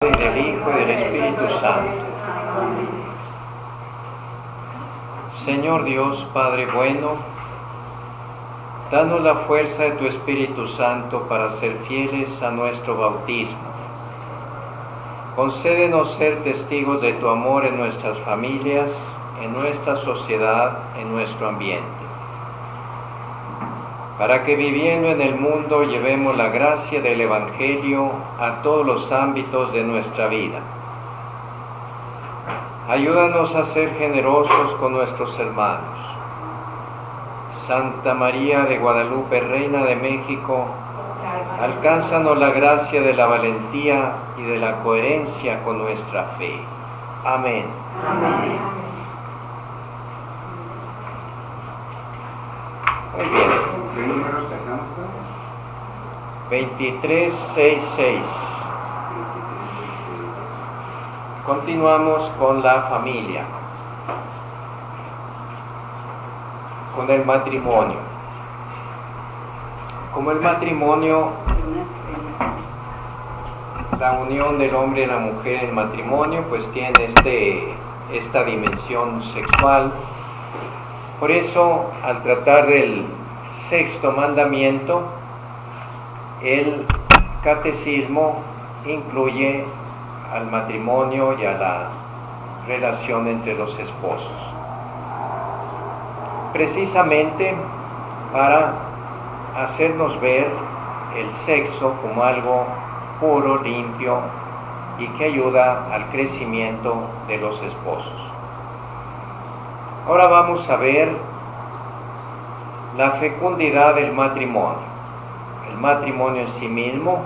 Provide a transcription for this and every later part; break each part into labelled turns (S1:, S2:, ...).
S1: Y del Hijo y del Espíritu Santo. Señor Dios, Padre bueno, danos la fuerza de tu Espíritu Santo para ser fieles a nuestro bautismo. Concédenos ser testigos de tu amor en nuestras familias, en nuestra sociedad, en nuestro ambiente, para que viviendo en el mundo llevemos la gracia del Evangelio a todos los ámbitos de nuestra vida. Ayúdanos a ser generosos con nuestros hermanos. Santa María de Guadalupe, Reina de México, alcánzanos la gracia de la valentía y de la coherencia con nuestra fe. Amén.
S2: Amén.
S1: Muy bien. 2366. Continuamos con la familia, con el matrimonio. Como el matrimonio, la unión del hombre y la mujer en matrimonio, pues tiene esta dimensión sexual. Por eso, al tratar del sexto mandamiento, el catecismo incluye al matrimonio y a la relación entre los esposos, precisamente para hacernos ver el sexo como algo puro, limpio y que ayuda al crecimiento de los esposos. Ahora vamos a ver la fecundidad del matrimonio. El matrimonio en sí mismo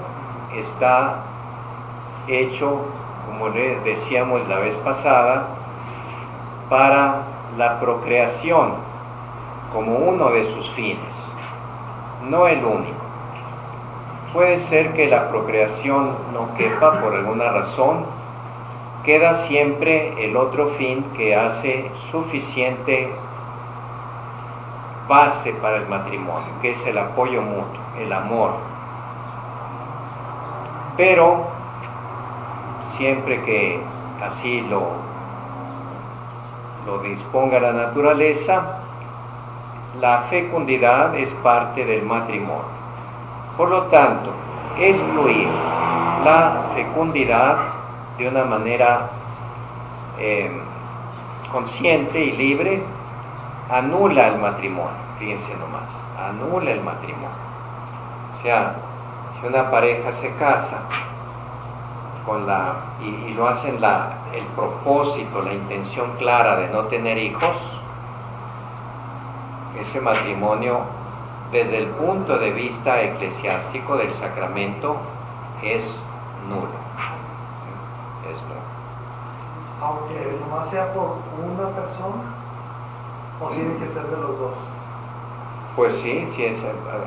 S1: está hecho, como le decíamos la vez pasada, para la procreación como uno de sus fines, no el único. Puede ser que la procreación no quepa por alguna razón, queda siempre el otro fin que hace suficiente base para el matrimonio, que es el apoyo mutuo, el amor. Pero siempre que así lo disponga la naturaleza, la fecundidad es parte del matrimonio. Por lo tanto, excluir la fecundidad de una manera consciente y libre anula el matrimonio. Fíjense nomás, anula el matrimonio. O sea, si una pareja se casa y lo hacen el propósito, la intención clara de no tener hijos, ese matrimonio, desde el punto de vista eclesiástico del sacramento, es nulo. Es nulo.
S2: Aunque nomás sea por una persona, o tiene que ser de los dos.
S1: Pues sí,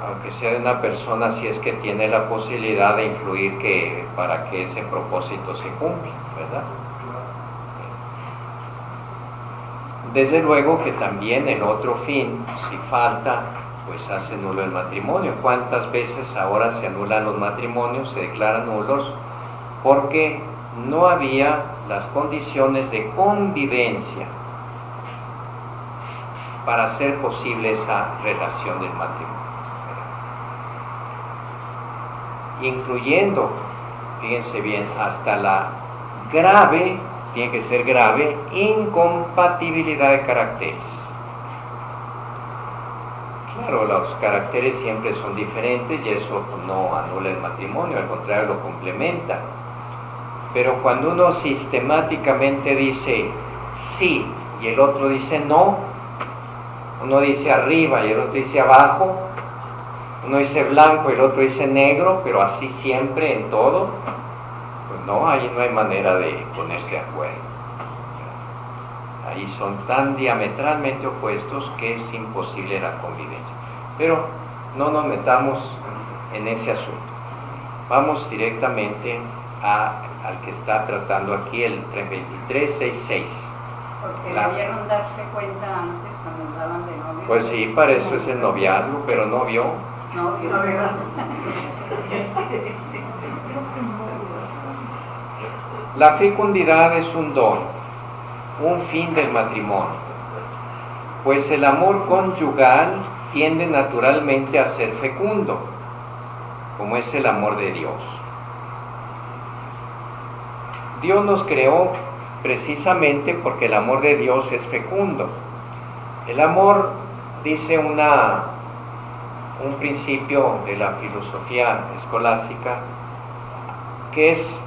S1: aunque sea de una persona, si es que tiene la posibilidad de influir para que ese propósito se cumpla, ¿verdad? Desde luego que también el otro fin, si falta, pues hace nulo el matrimonio. ¿Cuántas veces ahora se anulan los matrimonios, se declaran nulos? Porque no había las condiciones de convivencia para hacer posible esa relación del matrimonio, incluyendo, fíjense bien, hasta la grave, tiene que ser grave, incompatibilidad de caracteres. Claro, los caracteres siempre son diferentes y eso no anula el matrimonio, al contrario, lo complementa. Pero cuando uno sistemáticamente dice sí y el otro dice no, uno dice arriba y el otro dice abajo, uno dice blanco y el otro dice negro, pero así siempre en todo, pues no, ahí no hay manera de ponerse de acuerdo. Ahí son tan diametralmente opuestos que es imposible la convivencia. Pero no nos metamos en ese asunto. Vamos directamente al que está tratando aquí el 2366.
S3: Porque debieron darse cuenta antes cuando daban de novio.
S1: Pues sí, para eso es el noviazgo, pero no vio.
S3: No, ¿verdad?
S1: La fecundidad es un don, un fin del matrimonio, pues el amor conyugal tiende naturalmente a ser fecundo, como es el amor de Dios. Dios nos creó precisamente porque el amor de Dios es fecundo. El amor, dice un principio de la filosofía escolástica, que es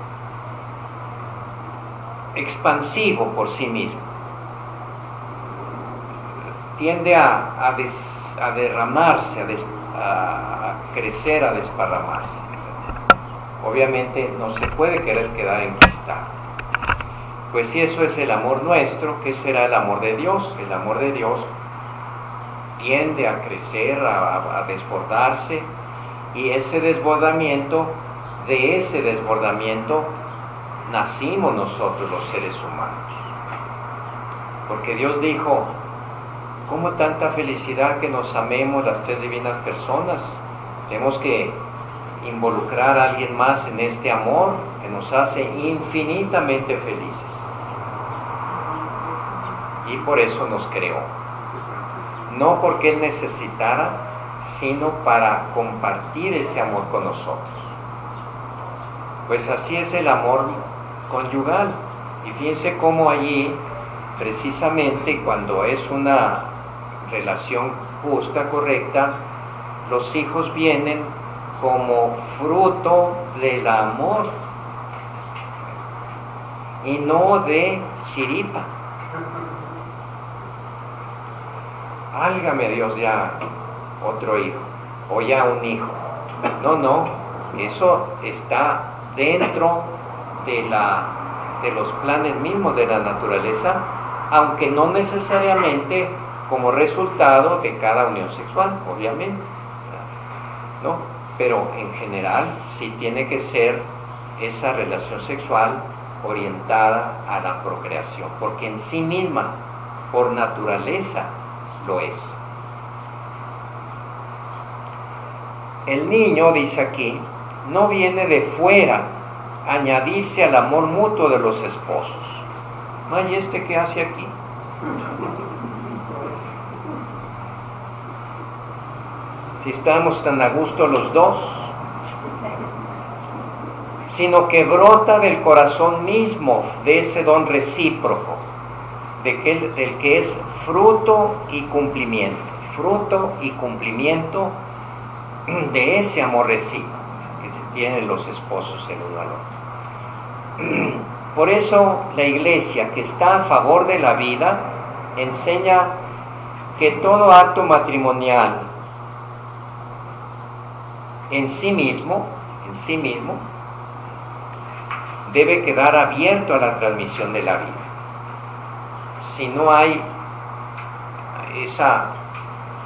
S1: expansivo por sí mismo. Tiende a derramarse, a crecer, a desparramarse. Obviamente no se puede querer quedar enquistado. Pues si eso es el amor nuestro, ¿qué será el amor de Dios? El amor de Dios tiende a crecer, a desbordarse, y de ese desbordamiento nacimos nosotros los seres humanos. Porque Dios dijo, ¿cómo tanta felicidad que nos amemos las tres divinas personas? Tenemos que involucrar a alguien más en este amor que nos hace infinitamente felices. Y por eso nos creó. No porque Él necesitara, sino para compartir ese amor con nosotros. Pues así es el amor conyugal. Y fíjense cómo allí, precisamente cuando es una relación justa, correcta, los hijos vienen como fruto del amor y no de chiripa. Válgame Dios, ya otro hijo o ya un hijo. No, eso está dentro de los planes mismos de la naturaleza, aunque no necesariamente como resultado de cada unión sexual, obviamente, ¿no? Pero en general sí tiene que ser esa relación sexual orientada a la procreación, porque en sí misma, por naturaleza, lo es. El niño, dice aquí, no viene de fuera a añadirse al amor mutuo de los esposos. ¿Y este qué hace aquí? Si estamos tan a gusto los dos, sino que brota del corazón mismo de ese don recíproco, del que es fruto y cumplimiento de ese amor recíproco que se tienen los esposos el uno al otro. Por eso la Iglesia, que está a favor de la vida, enseña que todo acto matrimonial en sí mismo debe quedar abierto a la transmisión de la vida. Si no hay esa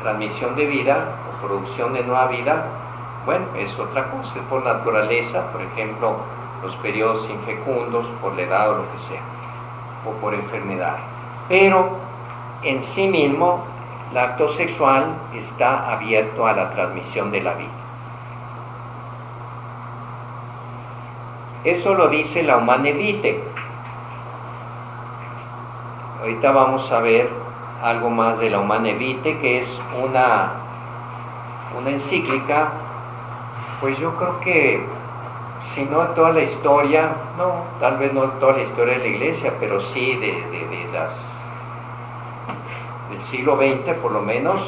S1: transmisión de vida o producción de nueva vida, bueno, es otra cosa, es por naturaleza, por ejemplo, los periodos infecundos, por la edad o lo que sea, o por enfermedad. Pero en sí mismo, el acto sexual está abierto a la transmisión de la vida. Eso lo dice la Humanae Vitae. Ahorita vamos a ver algo más de la Humanae Vitae, que es una encíclica, pues yo creo que, si no toda la historia, no, tal vez no toda la historia de la Iglesia, pero sí del siglo XX por lo menos,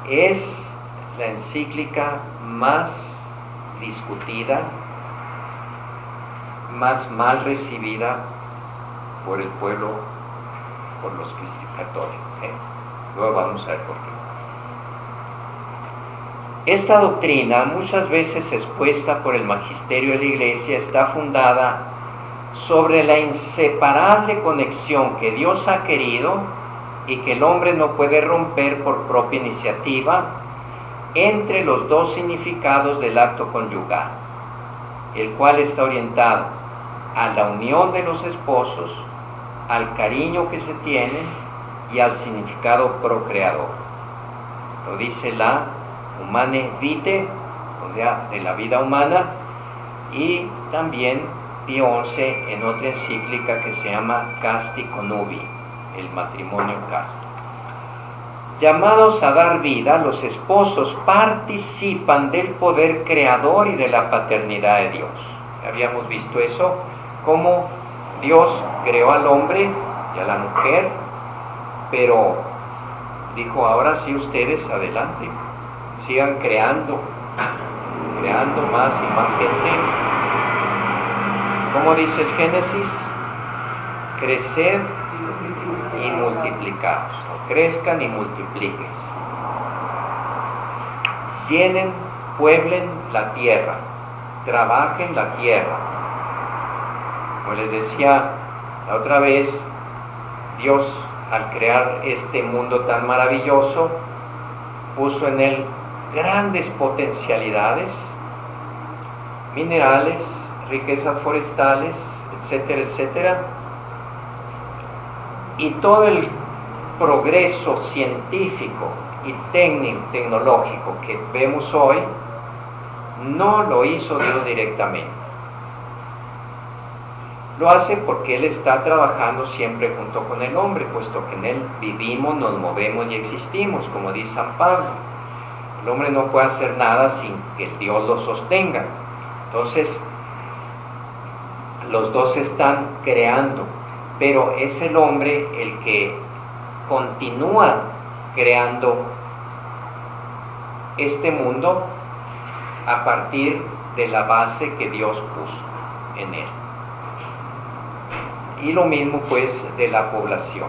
S1: es la encíclica más discutida, más mal recibida por el pueblo, por los católicos. Luego vamos a ver por qué. Esta doctrina, muchas veces expuesta por el magisterio de la Iglesia, está fundada sobre la inseparable conexión que Dios ha querido y que el hombre no puede romper por propia iniciativa entre los dos significados del acto conyugal, el cual está orientado a la unión de los esposos, al cariño que se tienen y al significado procreador. Lo dice la Humanae Vitae, o sea, de la vida humana, y también Pío XI en otra encíclica que se llama Casti Connubii, el matrimonio casto. Llamados a dar vida, los esposos participan del poder creador y de la paternidad de Dios. Habíamos visto eso, cómo Dios creó al hombre y a la mujer, pero dijo, ahora sí ustedes adelante, sigan creando más y más gente. Como dice el Génesis, creced y multiplicaos, o crezcan y multiplíquense. Llenen, pueblen la tierra, trabajen la tierra. Como les decía la otra vez, Dios al crear este mundo tan maravilloso, puso en él grandes potencialidades, minerales, riquezas forestales, etcétera, etcétera. Y todo el progreso científico y tecnológico que vemos hoy, no lo hizo Dios directamente. Lo hace porque Él está trabajando siempre junto con el hombre, puesto que en Él vivimos, nos movemos y existimos, como dice San Pablo. El hombre no puede hacer nada sin que Dios lo sostenga. Entonces, los dos están creando, pero es el hombre el que continúa creando este mundo a partir de la base que Dios puso en él. Y lo mismo pues de la población,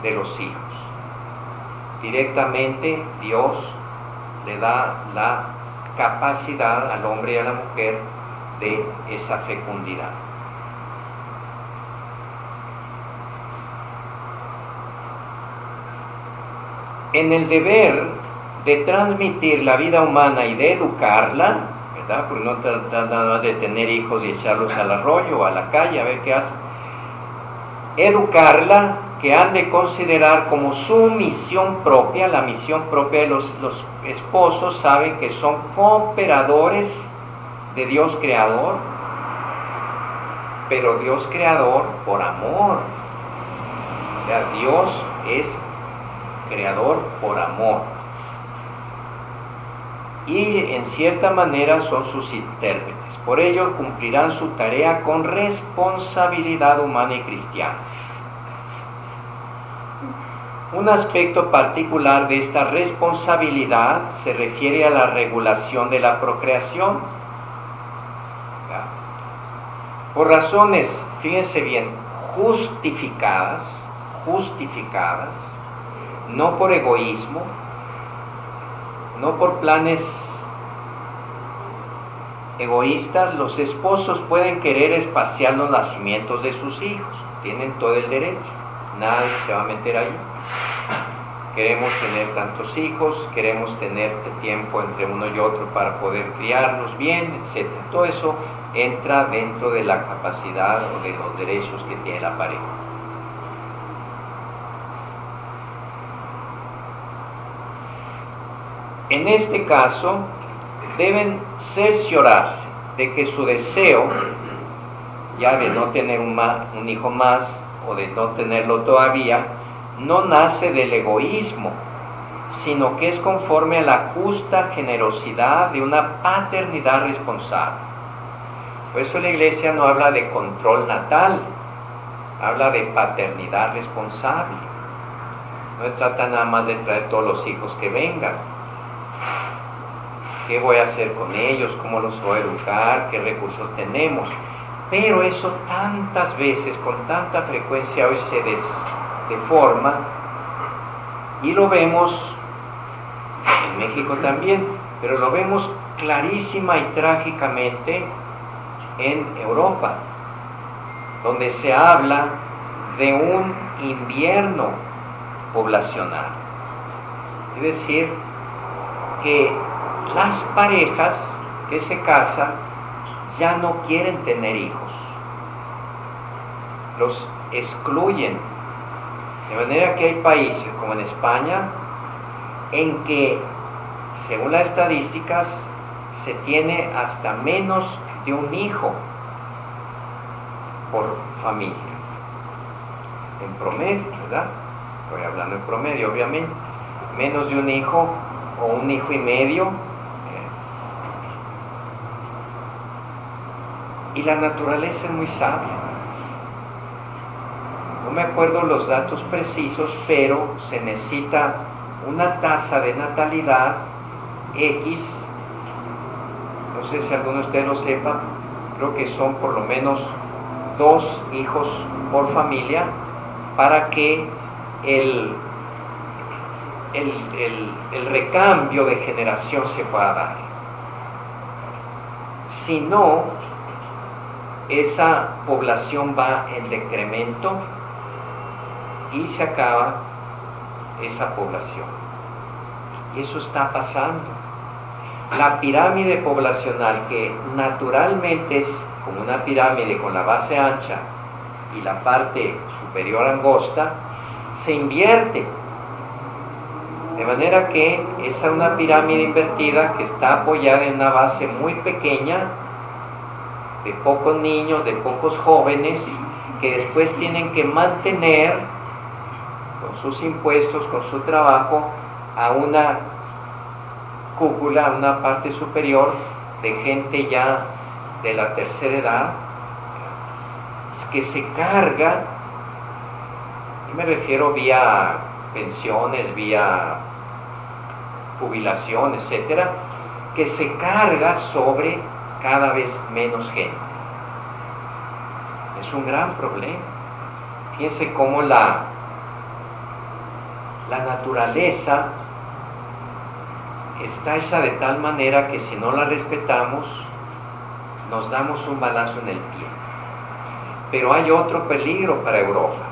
S1: de los hijos. Directamente Dios le da la capacidad al hombre y a la mujer de esa fecundidad. En el deber de transmitir la vida humana y de educarla, ¿verdad? Porque no trata nada más de tener hijos y echarlos al arroyo o a la calle a ver qué hacen. Educarla, que han de considerar como su misión propia. La misión propia de los esposos, saben que son cooperadores de Dios Creador, pero Dios Creador por amor. O sea, Dios es Creador por amor, y en cierta manera son sus intérpretes. Por ello cumplirán su tarea con responsabilidad humana y cristiana. Un aspecto particular de esta responsabilidad se refiere a la regulación de la procreación. Por razones, fíjense bien, justificadas, no por egoísmo, no por planes egoístas, los esposos pueden querer espaciar los nacimientos de sus hijos, tienen todo el derecho, nadie se va a meter ahí. Queremos tener tantos hijos, queremos tener tiempo entre uno y otro para poder criarlos bien, etc. Todo eso entra dentro de la capacidad o de los derechos que tiene la pareja. En este caso, deben cerciorarse de que su deseo, ya de no tener un hijo más o de no tenerlo todavía, no nace del egoísmo, sino que es conforme a la justa generosidad de una paternidad responsable. Por eso la Iglesia no habla de control natal, habla de paternidad responsable. No trata nada más de traer todos los hijos que vengan. ¿Qué voy a hacer con ellos? ¿Cómo los voy a educar? ¿Qué recursos tenemos? Pero eso tantas veces, con tanta frecuencia hoy se deforma, y lo vemos en México también, pero lo vemos clarísima y trágicamente en Europa, donde se habla de un invierno poblacional. Es decir, que las parejas que se casan ya no quieren tener hijos, los excluyen, de manera que hay países como en España en que, según las estadísticas, se tiene hasta menos de un hijo por familia. En promedio, ¿verdad? Estoy hablando en promedio, obviamente. Menos de un hijo o un hijo y medio. Y la naturaleza es muy sabia. No me acuerdo los datos precisos, pero se necesita una tasa de natalidad X. No sé si alguno de ustedes lo sepa, creo que son por lo menos 2 hijos por familia para que el recambio de generación se pueda dar. Si no, esa población va en decremento y se acaba esa población. Y eso está pasando. La pirámide poblacional, que naturalmente es como una pirámide con la base ancha y la parte superior angosta, se invierte. De manera que es una pirámide invertida que está apoyada en una base muy pequeña, de pocos niños, de pocos jóvenes, que después tienen que mantener con sus impuestos, con su trabajo, a una cúpula, a una parte superior de gente ya de la tercera edad, que se carga, y me refiero vía pensiones, vía jubilación, etcétera, que se carga sobre cada vez menos gente. Es un gran problema. Fíjense cómo la naturaleza está hecha de tal manera que si no la respetamos, nos damos un balazo en el pie. Pero hay otro peligro para Europa,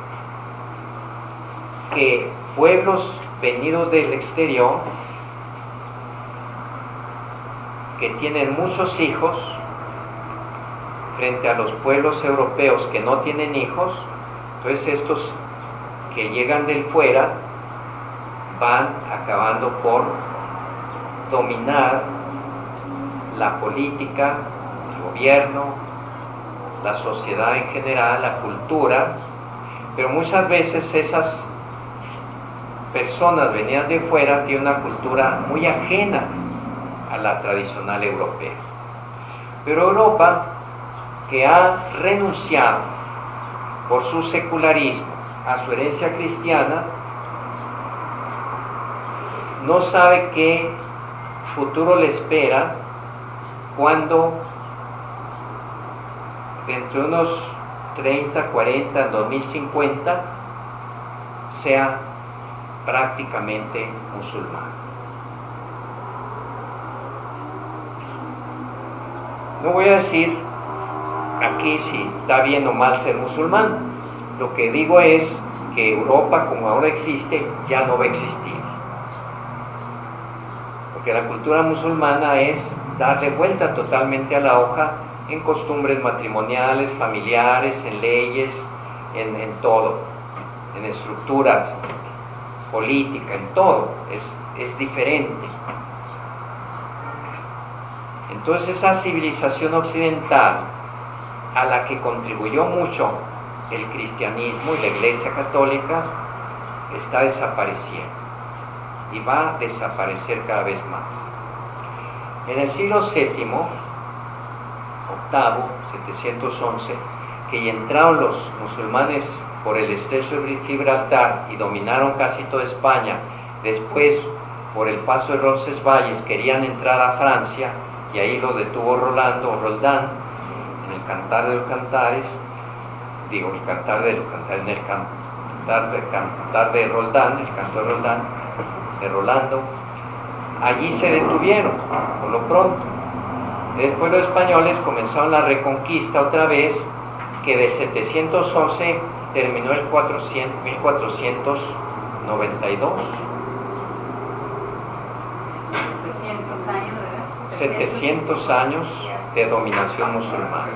S1: que pueblos venidos del exterior, que tienen muchos hijos, frente a los pueblos europeos que no tienen hijos, entonces estos que llegan del fuera van acabando por dominar la política, el gobierno, la sociedad en general, la cultura, pero muchas veces esas personas venidas de fuera tienen una cultura muy ajena a la tradicional europea. Pero Europa, que ha renunciado por su secularismo a su herencia cristiana, no sabe qué futuro le espera cuando dentro de unos 30, 40, 2050 sea prácticamente musulmán. No voy a decir aquí si está bien o mal ser musulmán. Lo que digo es que Europa, como ahora existe, ya no va a existir. Porque la cultura musulmana es darle vuelta totalmente a la hoja en costumbres matrimoniales, familiares, en leyes, en todo, en estructuras políticas, en todo, es diferente. Entonces esa civilización occidental, a la que contribuyó mucho el cristianismo y la Iglesia Católica, está desapareciendo y va a desaparecer cada vez más. En el siglo VII, octavo, 711, que entraron los musulmanes por el estrecho de Gibraltar y dominaron casi toda España, después por el paso de Roncesvalles querían entrar a Francia y ahí los detuvo Roldán en el Cantar de los Cantares, digo el Cantar de los Cantares, en el Cantar de Roldán, el Canto de Roldán, de Rolando. Allí se detuvieron por lo pronto. Después los españoles comenzaron la reconquista otra vez, que del 711 terminó el 1492. 700 años de dominación musulmana.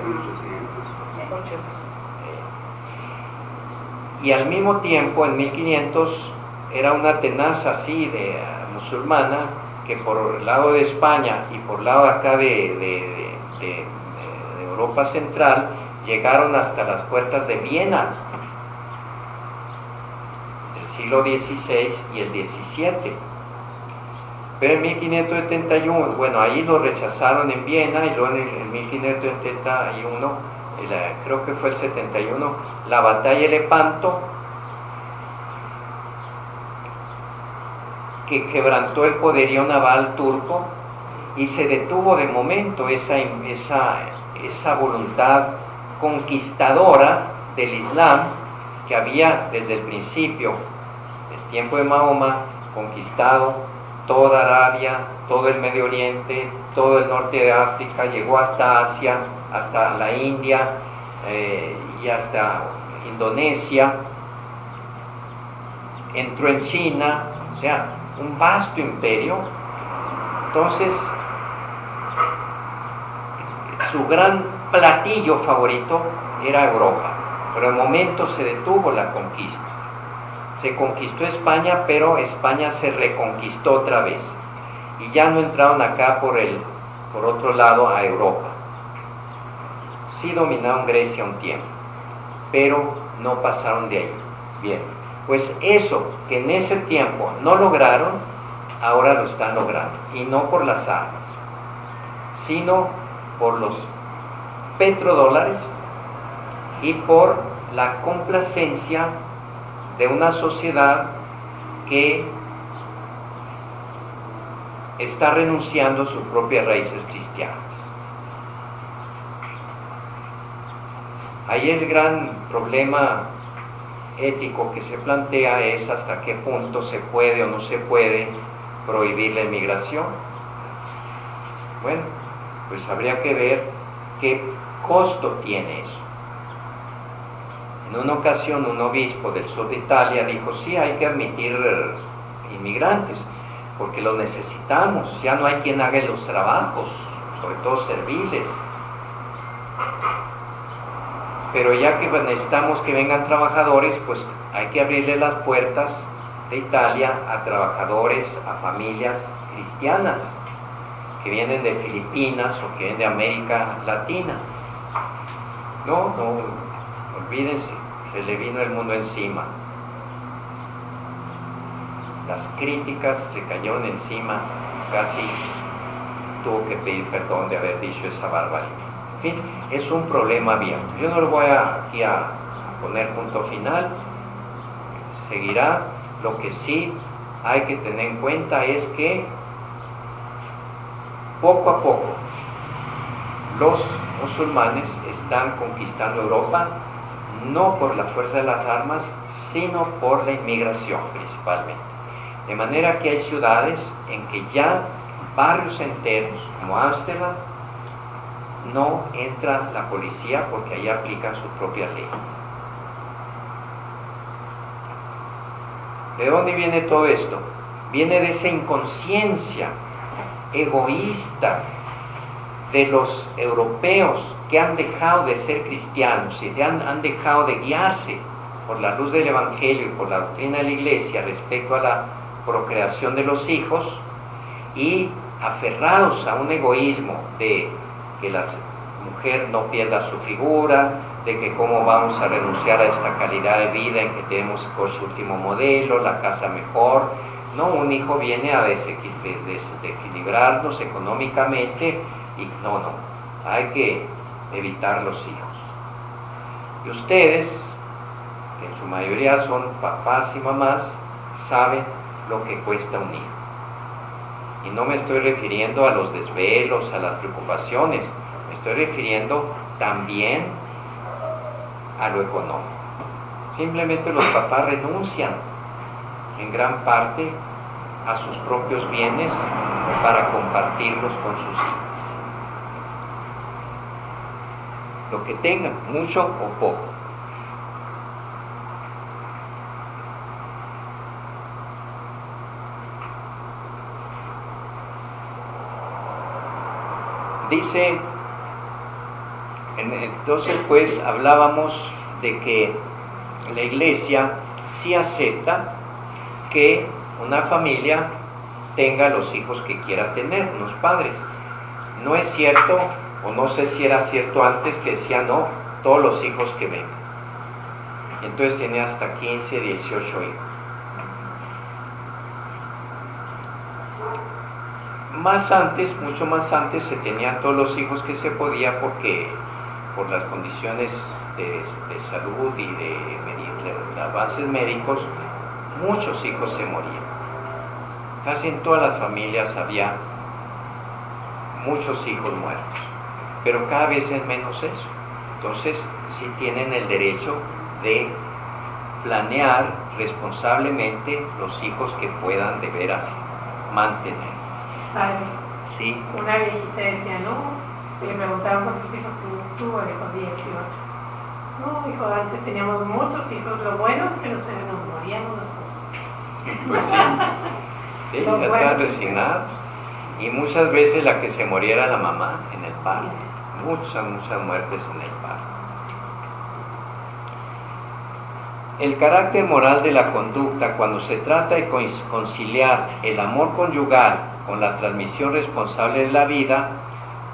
S1: Y al mismo tiempo, en 1500, era una tenaza así de musulmana, que por el lado de España y por el lado acá de Europa Central llegaron hasta las puertas de Viena, del siglo XVI y el XVII. Pero en 1571, bueno, ahí lo rechazaron en Viena, y luego en 1571, creo que fue el 71, la batalla de Lepanto, que quebrantó el poderío naval turco y se detuvo de momento esa voluntad conquistadora del Islam que había desde el principio, del tiempo de Mahoma, conquistado toda Arabia, todo el Medio Oriente, todo el norte de África, llegó hasta Asia, hasta la India y hasta Indonesia, entró en China, o sea, un vasto imperio. Entonces, su gran platillo favorito era Europa, pero de momento se detuvo la conquista. Se conquistó España, pero España se reconquistó otra vez, y ya no entraron acá por otro lado a Europa. Sí dominaron Grecia un tiempo, pero no pasaron de ahí. Bien, pues eso que en ese tiempo no lograron, ahora lo están logrando, y no por las armas, sino por los petrodólares y por la complacencia de una sociedad que está renunciando a sus propias raíces cristianas. Ahí el gran problema ético que se plantea es hasta qué punto se puede o no se puede prohibir la inmigración. Bueno, pues habría que ver qué costo tiene eso. En una ocasión un obispo del sur de Italia dijo, sí, hay que admitir inmigrantes, porque los necesitamos, ya no hay quien haga los trabajos, sobre todo serviles. Pero ya que necesitamos que vengan trabajadores, pues hay que abrirle las puertas de Italia a trabajadores, a familias cristianas, que vienen de Filipinas o que vienen de América Latina. No, olvídense, se le vino el mundo encima. Las críticas le cayeron encima, casi tuvo que pedir perdón de haber dicho esa barbaridad. En fin, es un problema abierto. Yo no lo voy aquí a poner punto final, seguirá. Lo que sí hay que tener en cuenta es que poco a poco los musulmanes están conquistando Europa, no por la fuerza de las armas, sino por la inmigración principalmente. De manera que hay ciudades en que ya barrios enteros, como Ámsterdam, no entra la policía porque ahí aplican sus propias leyes. ¿De dónde viene todo esto? Viene de esa inconsciencia egoísta de los europeos que han dejado de ser cristianos y han dejado de guiarse por la luz del Evangelio y por la doctrina de la Iglesia respecto a la procreación de los hijos, y aferrados a un egoísmo de que la mujer no pierda su figura, de que cómo vamos a renunciar a esta calidad de vida en que tenemos el coche último modelo, la casa mejor. No, un hijo viene a desequilibrarnos económicamente y no, hay que evitar los hijos. Y ustedes, que en su mayoría son papás y mamás, saben lo que cuesta un hijo. Y no me estoy refiriendo a los desvelos, a las preocupaciones, me estoy refiriendo también a lo económico. Simplemente los papás renuncian en gran parte a sus propios bienes para compartirlos con sus hijos. Lo que tengan, mucho o poco. Dice, entonces pues hablábamos de que la Iglesia sí acepta que una familia tenga los hijos que quiera tener, los padres. No es cierto, o no sé si era cierto antes, que decía no, todos los hijos que vengan. Y entonces tenía hasta 15, 18 hijos. Más antes, mucho más antes, se tenían todos los hijos que se podía porque por las condiciones de salud y de avances médicos, muchos hijos se morían. Casi en todas las familias había muchos hijos muertos, pero cada vez es menos eso. Entonces, sí tienen el derecho de planear responsablemente los hijos que puedan de veras mantener.
S4: Padre,
S1: ¿Sí?
S4: una viejita decía, no, le preguntaban cuántos hijos tuvo, dijo 18. No, hijo, antes teníamos muchos hijos, lo bueno es que nos moríamos los pocos.
S1: Pues sí, ya estaban resignados. Y muchas veces la que se moría era la mamá en el parto. Muchas muertes en el parto. El carácter moral de la conducta, cuando se trata de conciliar el amor conyugal con la transmisión responsable de la vida,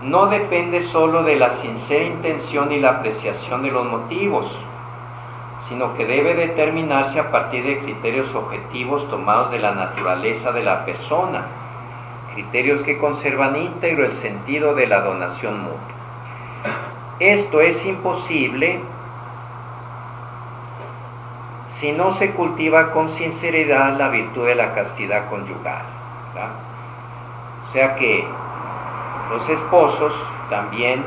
S1: no depende solo de la sincera intención y la apreciación de los motivos, sino que debe determinarse a partir de criterios objetivos tomados de la naturaleza de la persona, criterios que conservan íntegro el sentido de la donación mutua. Esto es imposible si no se cultiva con sinceridad la virtud de la castidad conyugal, ¿verdad? O sea que los esposos también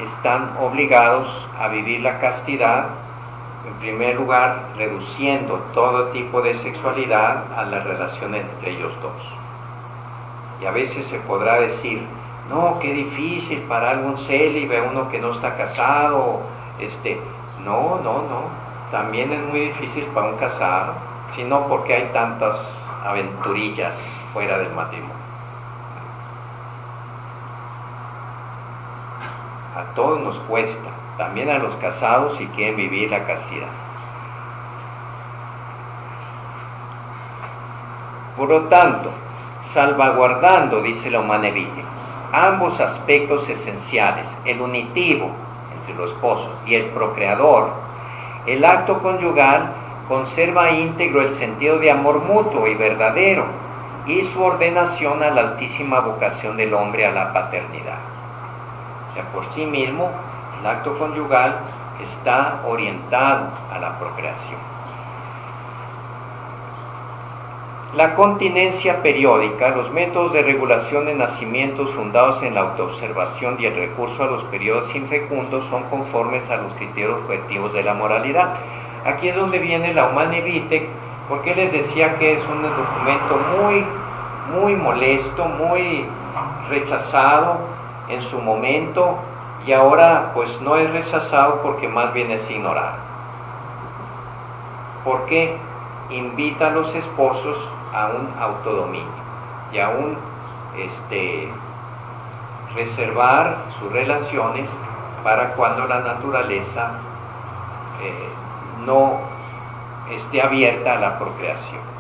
S1: están obligados a vivir la castidad, en primer lugar, reduciendo todo tipo de sexualidad a las relaciones entre ellos dos. Y a veces se podrá decir, no, qué difícil para algún célibe, uno que no está casado, no, también es muy difícil para un casado, sino porque hay tantas aventurillas fuera del matrimonio. A todos nos cuesta, también a los casados si quieren vivir la castidad. Por lo tanto, salvaguardando, dice la Humanae Vitae, ambos aspectos esenciales, el unitivo entre los esposos y el procreador, el acto conyugal conserva íntegro el sentido de amor mutuo y verdadero y su ordenación a la altísima vocación del hombre a la paternidad. O sea, por sí mismo, el acto conyugal está orientado a la procreación. La continencia periódica, los métodos de regulación de nacimientos fundados en la autoobservación y el recurso a los periodos infecundos son conformes a los criterios objetivos de la moralidad. Aquí es donde viene la Humanae Vitae, porque les decía que es un documento muy molesto, muy rechazado en su momento, y ahora pues no es rechazado porque más bien es ignorado. Porque invita a los esposos a un autodominio y a un reservar sus relaciones para cuando la naturaleza no esté abierta a la procreación.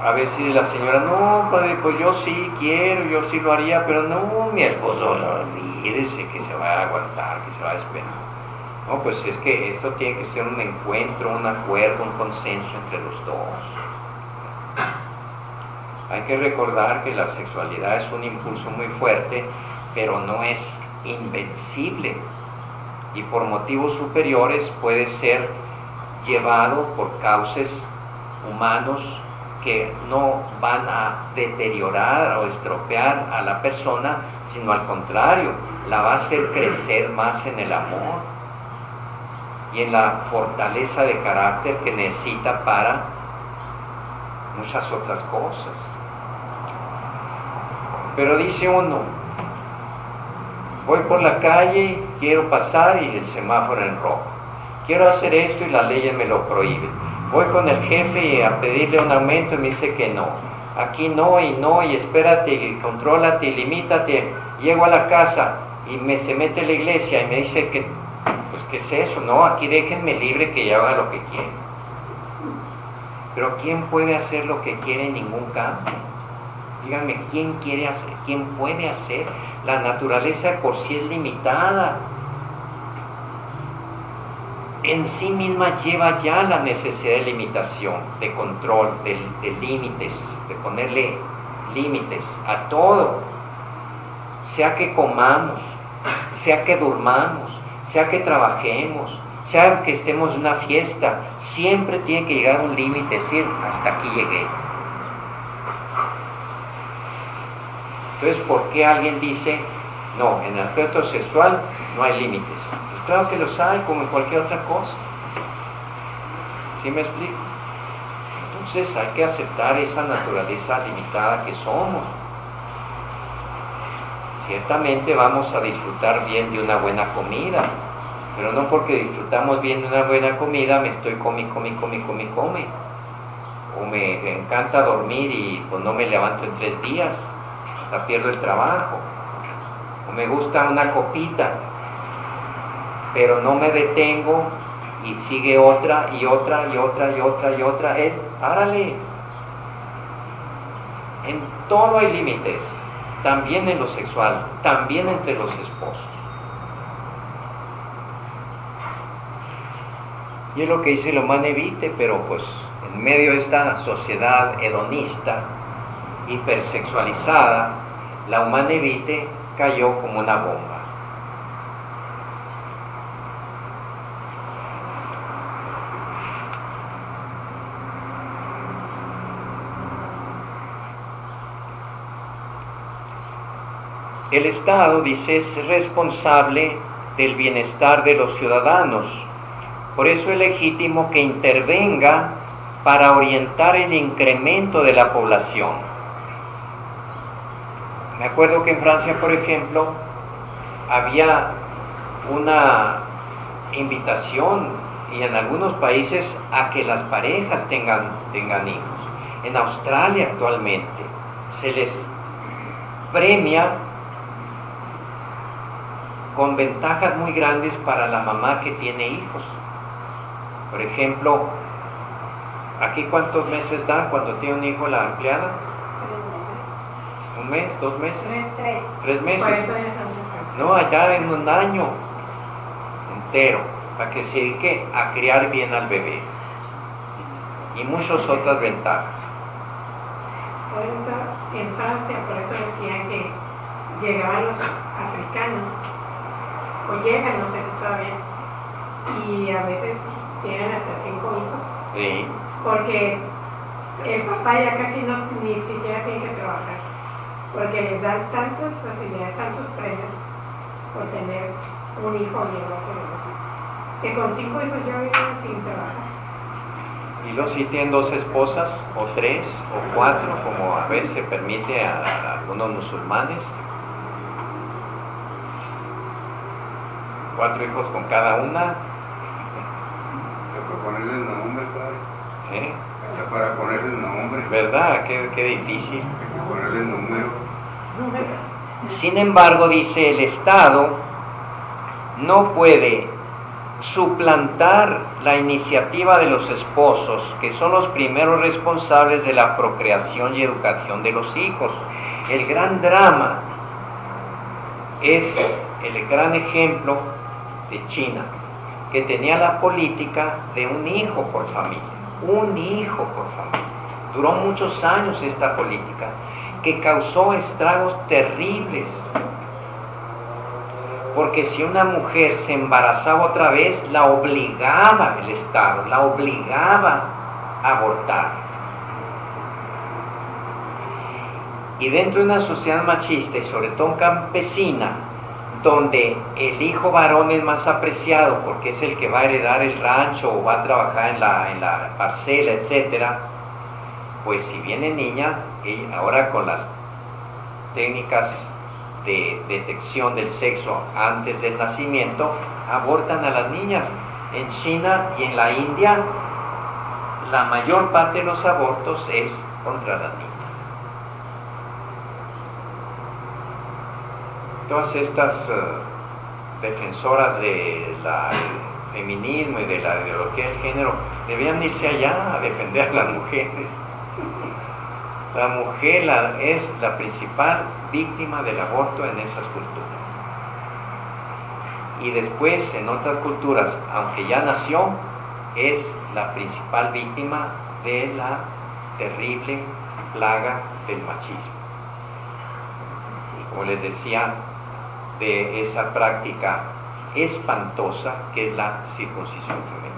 S1: A veces la señora, no, padre, pues yo sí quiero, yo sí lo haría, pero no, mi esposo, olvídese que se va a aguantar, que se va a esperar. No, pues es que eso tiene que ser un encuentro, un acuerdo, un consenso entre los dos. Hay que recordar que la sexualidad es un impulso muy fuerte, pero no es invencible. Y por motivos superiores puede ser llevado por cauces humanos que no van a deteriorar o estropear a la persona, sino al contrario, la va a hacer crecer más en el amor y en la fortaleza de carácter que necesita para muchas otras cosas. Pero dice uno, voy por la calle, quiero pasar y el semáforo en rojo. Quiero hacer esto y la ley me lo prohíbe. Voy con el jefe a pedirle un aumento y me dice que no. Aquí no, y espérate, y contrólate, y limítate. Llego a la casa y se mete a la iglesia y me dice que, pues, ¿qué es eso? No, aquí déjenme libre que yo haga lo que quiera. Pero ¿quién puede hacer lo que quiere en ningún campo? Díganme, ¿quién quiere hacer? ¿Quién puede hacer La naturaleza de por sí es limitada. En sí misma lleva ya la necesidad de limitación, de control, de límites, de ponerle límites a todo. Sea que comamos, sea que durmamos, sea que trabajemos, sea que estemos en una fiesta, siempre tiene que llegar a un límite, decir, hasta aquí llegué. Entonces, ¿por qué alguien dice, no, en el aspecto sexual no hay límites? Pues claro que los hay, como en cualquier otra cosa. ¿Sí me explico? Entonces hay que aceptar esa naturaleza limitada que somos. Ciertamente vamos a disfrutar bien de una buena comida, pero no porque disfrutamos bien de una buena comida me estoy come. O me encanta dormir y pues no me levanto en 3 días, hasta pierdo el trabajo. O me gusta una copita, pero no me detengo y sigue otra y otra y otra y otra y otra. Párale. En todo hay límites, también en lo sexual, también entre los esposos. Y es lo que dice el Humanevite, pero pues en medio de esta sociedad hedonista, hipersexualizada, la Humanevite cayó como una bomba. El Estado, dice, es responsable del bienestar de los ciudadanos. Por eso es legítimo que intervenga para orientar el incremento de la población. Me acuerdo que en Francia, por ejemplo, había una invitación, y en algunos países, a que las parejas tengan hijos. En Australia actualmente se les premia con ventajas muy grandes para la mamá que tiene hijos. Por ejemplo, ¿aquí cuántos meses dan cuando tiene un hijo la empleada?
S4: 3 meses.
S1: ¿1 mes? ¿2 meses?
S3: 3.
S1: 3 meses.
S4: 40 días antes.
S1: No, allá en 1 año entero, para que se dedique a criar bien al bebé. Y muchas otras ventajas.
S4: Por eso, en Francia, por eso decían que llegaban los africanos, o llegan, no sé si todavía, y a veces tienen hasta 5 hijos.
S1: Sí.
S4: Porque el papá ya casi ni siquiera tiene que trabajar, porque les dan tantas facilidades, tantos premios por tener un hijo y el otro, que con 5 hijos ya viven sin trabajar.
S1: Y luego si tienen 2 esposas, o 3, o 4, como a veces se permite a algunos musulmanes. 4 hijos con cada una.
S5: Para ponerle el nombre, padre. Para ponerle el nombre.
S1: ¿Verdad? Qué difícil.
S5: Hay que ponerle el número.
S1: Sin embargo, dice, el Estado no puede suplantar la iniciativa de los esposos, que son los primeros responsables de la procreación y educación de los hijos. El gran drama es el gran ejemplo de China, que tenía la política de un hijo por familia. Un hijo por familia. Duró muchos años esta política, que causó estragos terribles. Porque si una mujer se embarazaba otra vez, la obligaba el Estado, la obligaba a abortar. Y dentro de una sociedad machista y sobre todo campesina, donde el hijo varón es más apreciado porque es el que va a heredar el rancho o va a trabajar en la parcela, etcétera, pues si viene niña, ahora con las técnicas de detección del sexo antes del nacimiento, abortan a las niñas. En China y en la India, la mayor parte de los abortos es contra las niñas. Todas estas defensoras del feminismo y de la ideología del género deberían irse allá a defender a las mujeres. La mujer es la principal víctima del aborto en esas culturas. Y después, en otras culturas, aunque ya nació, es la principal víctima de la terrible plaga del machismo. Como les decía, de esa práctica espantosa que es la circuncisión femenina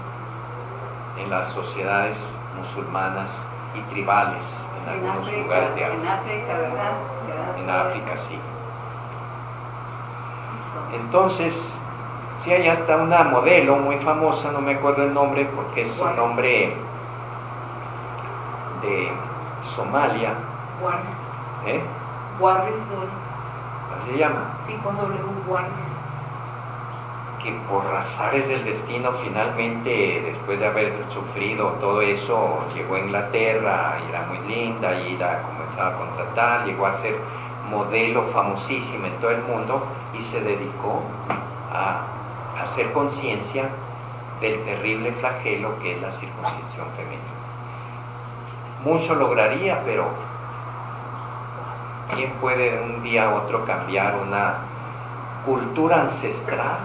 S1: en las sociedades musulmanas y tribales en algunos lugares de África.
S3: En África, ¿verdad?
S1: En África, sí. Entonces, sí, allá está una modelo muy famosa, no me acuerdo el nombre porque es un nombre de Somalia. ¿Eh?
S3: Warris,
S1: Así se llama.
S3: sí, con W, Warris.
S1: Que por azares del destino finalmente, después de haber sufrido todo eso, llegó a Inglaterra, y era muy linda y la comenzaba a contratar, llegó a ser modelo famosísima en todo el mundo y se dedicó a hacer conciencia del terrible flagelo que es la circuncisión femenina. Mucho lograría, pero ¿quién puede de un día a otro cambiar una cultura ancestral?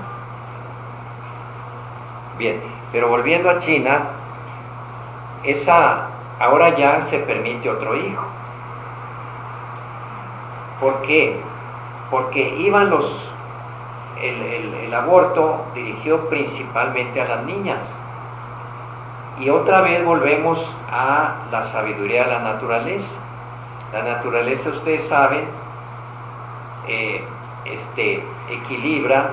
S1: Bien, pero volviendo a China, ahora ya se permite otro hijo. ¿Por qué? Porque iban el aborto dirigido principalmente a las niñas. Y otra vez volvemos a la sabiduría de la naturaleza. La naturaleza, ustedes saben, equilibra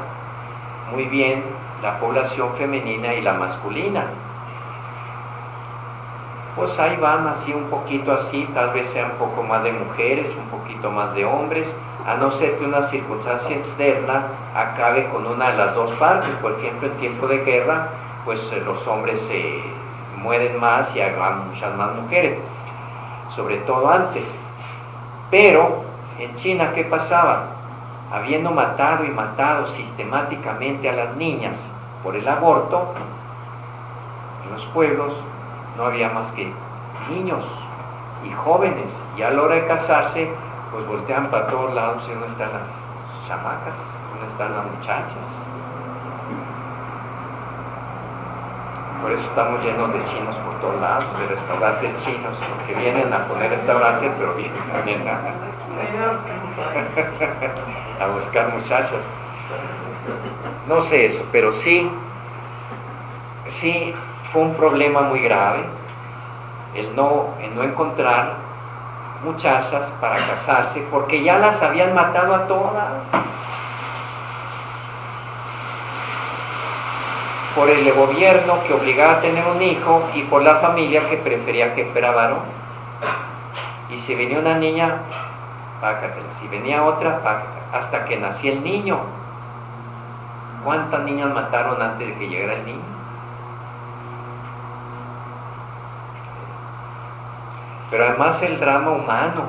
S1: muy bien la población femenina y la masculina. Pues ahí van así un poquito así, tal vez sea un poco más de mujeres, un poquito más de hombres, a no ser que una circunstancia externa acabe con una de las dos partes. Por ejemplo, en tiempo de guerra, pues los hombres se mueren más y hagan muchas más mujeres, sobre todo antes. Pero en China, ¿qué pasaba? Habiendo matado y matado sistemáticamente a las niñas por el aborto, en los pueblos no había más que niños y jóvenes, y a la hora de casarse, pues voltean para todos lados y ¿dónde están las chamacas? ¿Dónde están las muchachas? Por eso estamos llenos de chinos por todos lados, de restaurantes chinos, que vienen a poner restaurantes, pero vienen a buscar muchachas. No sé eso, pero sí fue un problema muy grave el no encontrar muchachas para casarse, porque ya las habían matado a todas. Por el gobierno que obligaba a tener un hijo y por la familia que prefería que fuera varón. Y si venía una niña, pácatela. Si venía otra, pácatela. Hasta que nacía el niño. ¿Cuántas niñas mataron antes de que llegara el niño? Pero además el drama humano.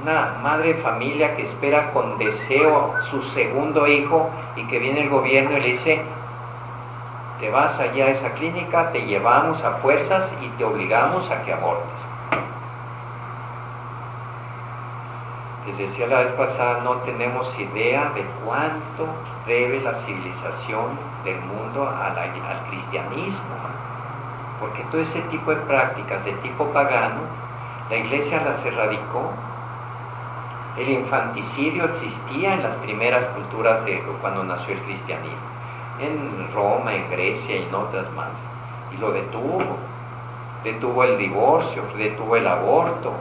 S1: Una madre de familia que espera con deseo su segundo hijo y que viene el gobierno y le dice: te vas allá a esa clínica, te llevamos a fuerzas y te obligamos a que abortes. Les decía la vez pasada, no tenemos idea de cuánto debe la civilización del mundo al cristianismo, porque todo ese tipo de prácticas de tipo pagano, la iglesia las erradicó. El infanticidio existía en las primeras culturas de cuando nació el cristianismo, en Roma, en Grecia y en otras más, y lo detuvo el divorcio, detuvo el aborto,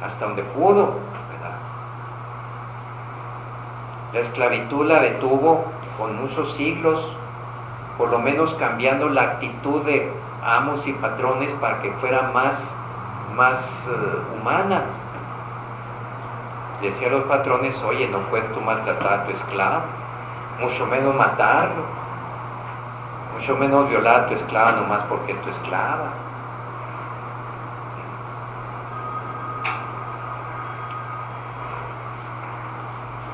S1: hasta donde pudo, ¿verdad? La esclavitud la detuvo con muchos siglos, por lo menos cambiando la actitud de amos y patrones para que fuera más humana. Decía a los patrones: oye, no puedes tú maltratar a tu esclavo, mucho menos matarlo, mucho menos violar a tu esclava nomás porque es tu esclava.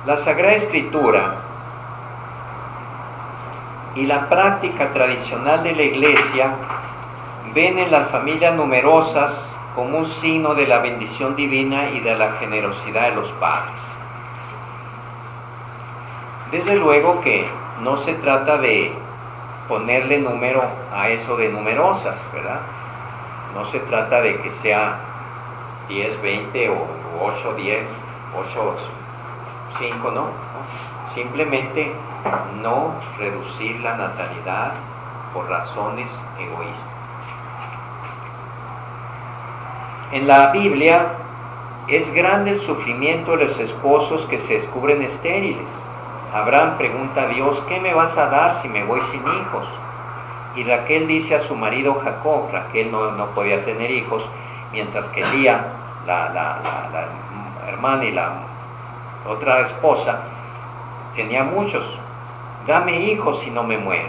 S1: La Sagrada Escritura y la práctica tradicional de la Iglesia ven en las familias numerosas como un signo de la bendición divina y de la generosidad de los padres. Desde luego que no se trata de ponerle número a eso de numerosas, ¿verdad? No se trata de que sea 10, 20 o 8, 10, 8, 5, no. Simplemente no reducir la natalidad por razones egoístas. En la Biblia es grande el sufrimiento de los esposos que se descubren estériles. Abraham pregunta a Dios, ¿qué me vas a dar si me voy sin hijos? Y Raquel dice a su marido Jacob, Raquel no podía tener hijos, mientras que Lía, la hermana y la otra esposa, tenía muchos. Dame hijos si no me muero.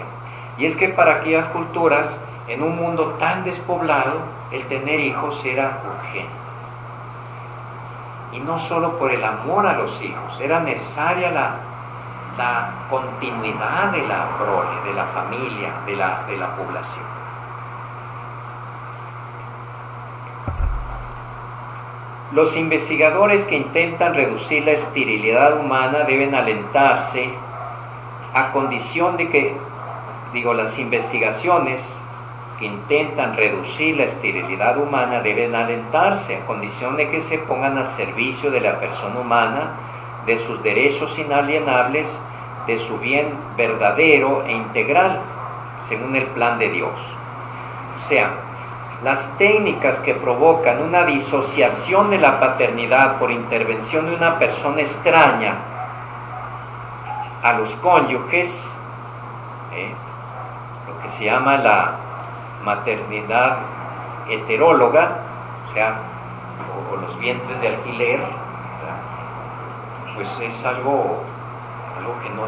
S1: Y es que para aquellas culturas, en un mundo tan despoblado, el tener hijos era urgente. Y no solo por el amor a los hijos, era necesaria la continuidad de la prole, de la familia, de la población. Los investigadores que intentan reducir la esterilidad humana deben alentarse a condición de que, las investigaciones que intentan reducir la esterilidad humana deben alentarse a condición de que se pongan al servicio de la persona humana, de sus derechos inalienables, de su bien verdadero e integral, según el plan de Dios. O sea, las técnicas que provocan una disociación de la paternidad por intervención de una persona extraña a los cónyuges, lo que se llama la maternidad heteróloga, o sea, o los vientres de alquiler, pues es algo que no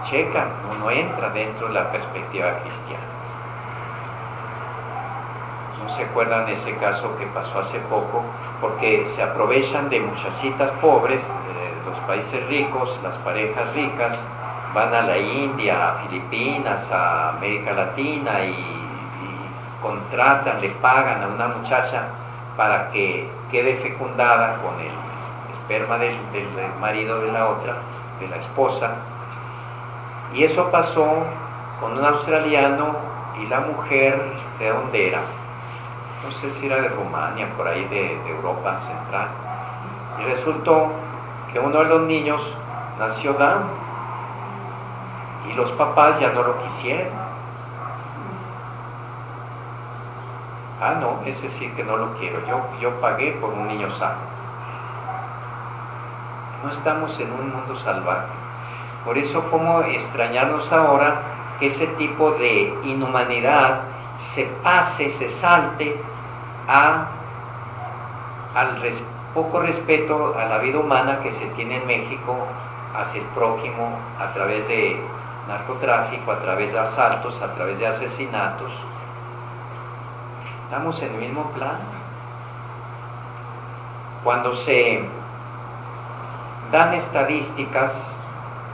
S1: checa, no entra dentro de la perspectiva cristiana. ¿No se acuerdan de ese caso que pasó hace poco? Porque se aprovechan de muchachitas pobres, de los países ricos, las parejas ricas, van a la India, a Filipinas, a América Latina y contratan, le pagan a una muchacha para que quede fecundada con el esperma del marido de la otra, de la esposa. Y eso pasó con un australiano y la mujer, ¿de dónde era? No sé si era de Rumania, por ahí de Europa Central. Y resultó que uno de los niños nació Down y los papás ya no lo quisieron. Ah, no, ese sí que no lo quiero, yo pagué por un niño sano. No estamos en un mundo salvaje. Por eso, ¿cómo extrañarnos ahora que ese tipo de inhumanidad se salte al poco respeto a la vida humana que se tiene en México hacia el prójimo a través de narcotráfico, a través de asaltos, a través de asesinatos? Estamos en el mismo plan. Cuando se dan estadísticas,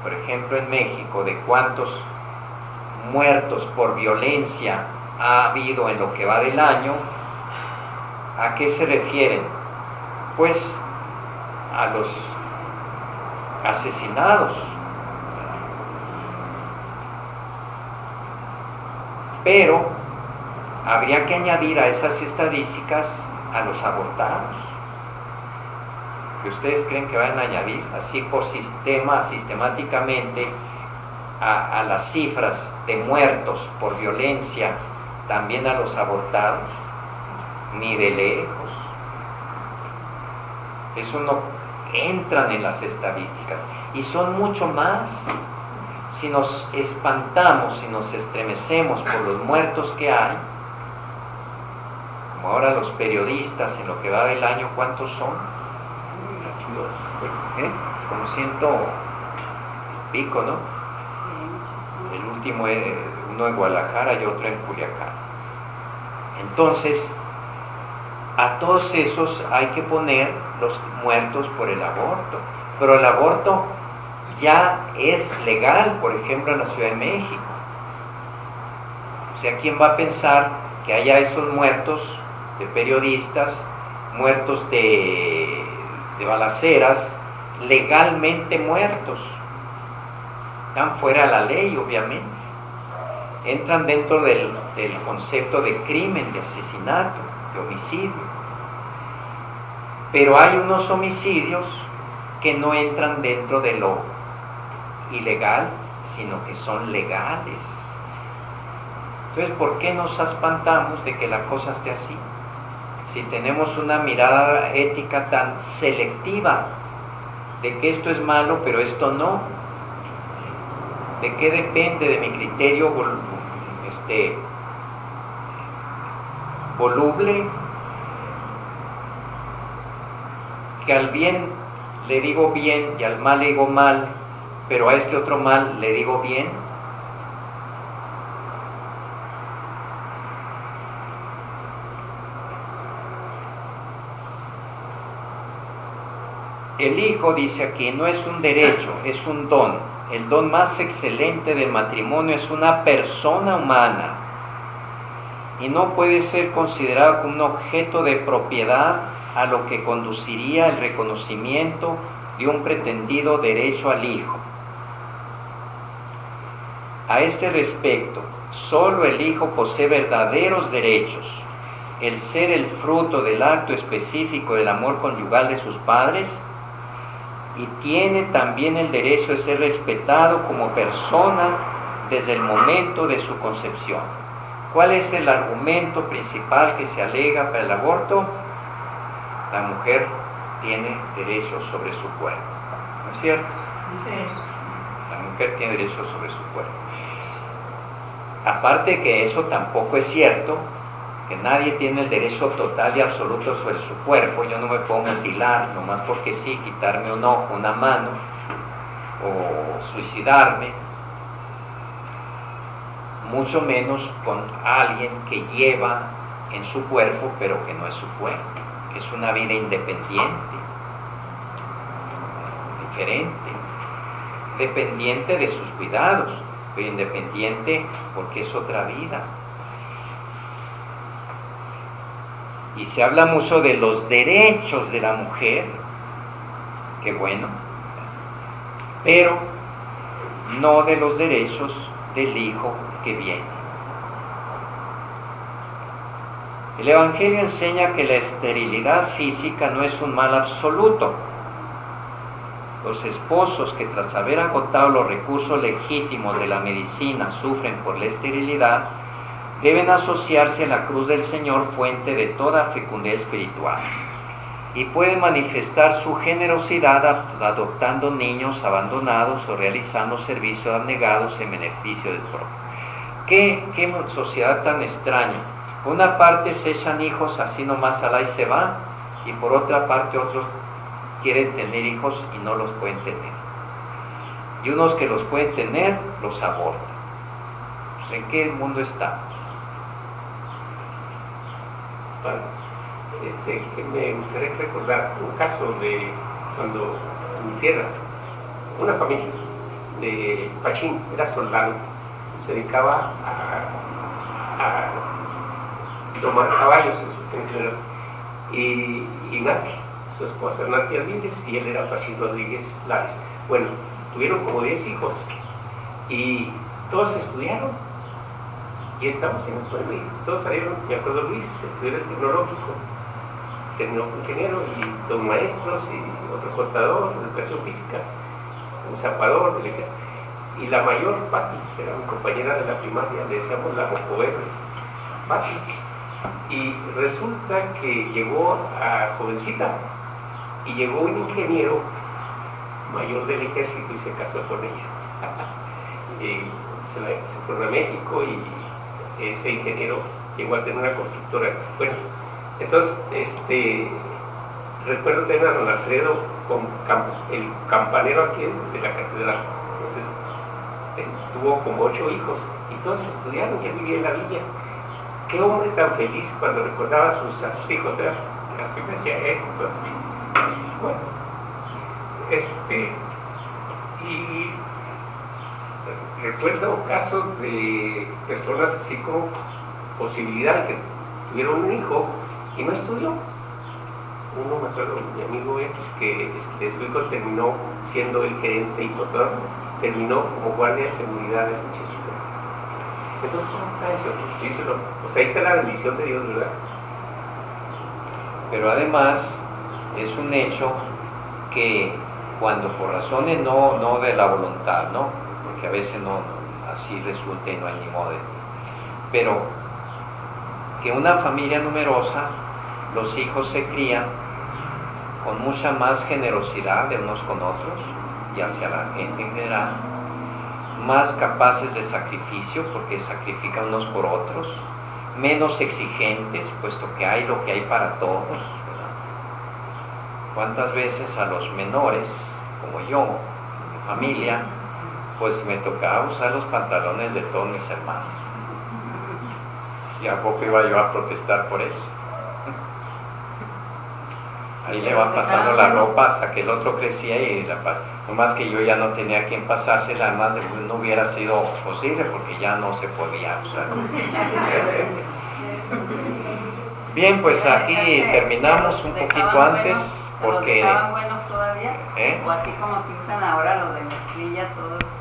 S1: por ejemplo en México, de cuántos muertos por violencia ha habido en lo que va del año, ¿a qué se refieren? Pues a los asesinados. Pero habría que añadir a esas estadísticas a los abortados. ¿Que ustedes creen que van a añadir así por sistemáticamente a las cifras de muertos por violencia también a los abortados? Ni de lejos. Eso no entran en las estadísticas y son mucho más. Si nos espantamos, si nos estremecemos por los muertos que hay, como ahora los periodistas en lo que va del año, ¿cuántos son? Como 100 y pico, ¿no? El último es uno en Guadalajara y otro en Culiacán. Entonces, a todos esos hay que poner los muertos por el aborto. Pero el aborto ya es legal, por ejemplo, en la Ciudad de México. O sea, ¿quién va a pensar que haya esos muertos de periodistas, muertos de balaceras, legalmente muertos. Están fuera de la ley, obviamente. Entran dentro del concepto de crimen, de asesinato, de homicidio. Pero hay unos homicidios que no entran dentro de lo ilegal, sino que son legales. Entonces, ¿por qué nos espantamos de que la cosa esté así? Si tenemos una mirada ética tan selectiva de que esto es malo, pero esto no. ¿De qué depende de mi criterio voluble? Que al bien le digo bien y al mal le digo mal, pero a este otro mal le digo bien. El hijo, dice aquí, no es un derecho, es un don. El don más excelente del matrimonio es una persona humana y no puede ser considerado como un objeto de propiedad a lo que conduciría el reconocimiento de un pretendido derecho al hijo. A este respecto, solo el hijo posee verdaderos derechos: el ser el fruto del acto específico del amor conyugal de sus padres, y tiene también el derecho de ser respetado como persona desde el momento de su concepción. ¿Cuál es el argumento principal que se alega para el aborto? La mujer tiene derechos sobre su cuerpo, ¿no es cierto?
S4: Sí.
S1: La mujer tiene derechos sobre su cuerpo. Aparte que eso tampoco es cierto, que nadie tiene el derecho total y absoluto sobre su cuerpo. Yo no me puedo mutilar nomás porque sí, quitarme un ojo, una mano, o suicidarme, mucho menos con alguien que lleva en su cuerpo, pero que no es su cuerpo, que es una vida independiente, diferente, dependiente de sus cuidados, pero independiente porque es otra vida. Y se habla mucho de los derechos de la mujer, qué bueno, pero no de los derechos del hijo que viene. El Evangelio enseña que la esterilidad física no es un mal absoluto. Los esposos que tras haber agotado los recursos legítimos de la medicina sufren por la esterilidad deben asociarse a la cruz del Señor, fuente de toda fecundidad espiritual, y pueden manifestar su generosidad adoptando niños abandonados o realizando servicios abnegados en beneficio del prójimo. ¿Qué sociedad tan extraña? Por una parte se echan hijos así nomás alá y se van, y por otra parte otros quieren tener hijos y no los pueden tener. Y unos que los pueden tener, los abortan. Pues, ¿en qué mundo estamos?
S6: Que me gustaría recordar un caso de cuando en mi tierra, una familia de Pachín, era soldado, se dedicaba a tomar caballos en general, y Nati, su esposa Nati Ardiles, y él era Pachín Rodríguez Lares. Bueno, tuvieron como 10 hijos y todos estudiaron. Y estamos en el pueblo y todos salieron, me acuerdo Luis, estudió el tecnológico, ingeniero, y dos maestros, y otro contador de educación física, un zapador, y la mayor, Pati, que era mi compañera de la primaria, le decíamos la Mocover, Pati, y resulta que llegó a jovencita, y llegó un ingeniero mayor del ejército y se casó con ella. Y se fue a México y ese ingeniero llegó a tener una constructora. Bueno, entonces, recuerdo tener a don Alfredo con el campanero aquí de la catedral. Entonces, tuvo como 8 hijos y todos estudiaron, y él vivía en la villa. Qué hombre tan feliz cuando recordaba a sus hijos, ¿verdad? Así me decía esto. Bueno, y recuerdo casos de personas así como posibilidad de que tuvieron un hijo y no estudió. Uno, me acuerdo, mi amigo X, que su hijo terminó siendo el gerente y doctor, terminó como guardia de seguridad de este chico. Entonces, ¿cómo está eso? Díselo. O sea, ahí está la bendición de Dios, ¿verdad?
S1: Pero además es un hecho que cuando por razones no de la voluntad, ¿no? Porque a veces no así resulta y no hay ni modo de... Pero que una familia numerosa, los hijos se crían con mucha más generosidad de unos con otros y hacia la gente en general, más capaces de sacrificio porque sacrifican unos por otros, menos exigentes, puesto que hay lo que hay para todos, ¿verdad? ¿Cuántas veces a los menores, como yo, mi familia, pues me tocaba usar los pantalones de todos mis hermanos? ¿Y a poco iba yo a protestar por eso? Ahí le va pasando la ropa hasta que el otro crecía y nomás que yo ya no tenía quien pasársela, además no hubiera sido posible porque ya no se podía usar. Bien, pues aquí terminamos un poquito antes porque...
S3: ¿Estaban buenos todavía?
S1: ¿Eh?
S3: O así como se usan ahora los de mezclilla, todos.